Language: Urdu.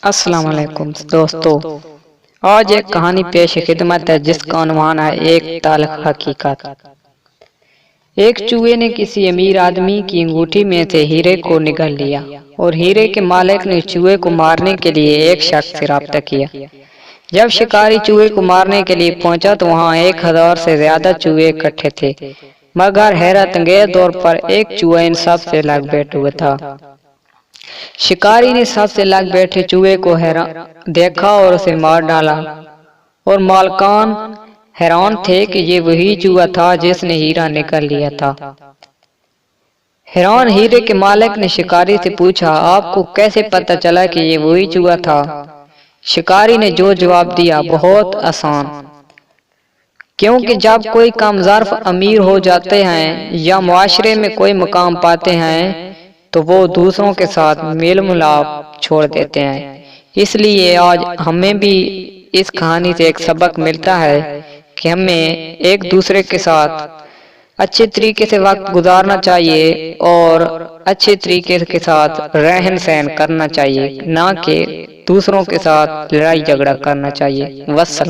السلام علیکم دوستو، آج ایک کہانی پیش خدمت ہے جس کا عنوان ہے ایک تلخ حقیقت۔ ایک چوہے نے کسی امیر آدمی کی انگوٹھی میں سے ہیرے کو نگل لیا اور ہیرے کے مالک نے چوہے کو مارنے کے لیے ایک شخص سے رابطہ کیا۔ جب شکاری چوہے کو مارنے کے لیے پہنچا تو وہاں 1000 سے زیادہ چوہے اکٹھے تھے، مگر حیرت انگیز طور پر ایک چوہا ان سب سے الگ بیٹھا ہوا تھا۔ شکاری نے سب سے الگ بیٹھے چوہے کو دیکھا اور اسے مار ڈالا، اور مالکان حیران تھے کہ یہ وہی چوہا تھا جس نے ہیرا نکال لیا تھا۔ حیران ہیرے کے مالک نے شکاری سے پوچھا، آپ کو کیسے پتہ چلا کہ یہ وہی چوہا تھا؟ شکاری نے جو جواب دیا، بہت آسان، کیونکہ جب کوئی کم ظرف امیر ہو جاتے ہیں یا معاشرے میں کوئی مقام پاتے ہیں تو وہ دوسروں کے ساتھ میل ملاپ چھوڑ دیتے ہیں۔ اس لیے آج ہمیں بھی اس کہانی سے ایک سبق ملتا ہے کہ ہمیں ایک دوسرے کے ساتھ اچھے طریقے سے وقت گزارنا چاہیے اور اچھے طریقے کے ساتھ رہن سہن کرنا چاہیے، نہ کہ دوسروں کے ساتھ لڑائی جھگڑا کرنا چاہیے۔ والسلام۔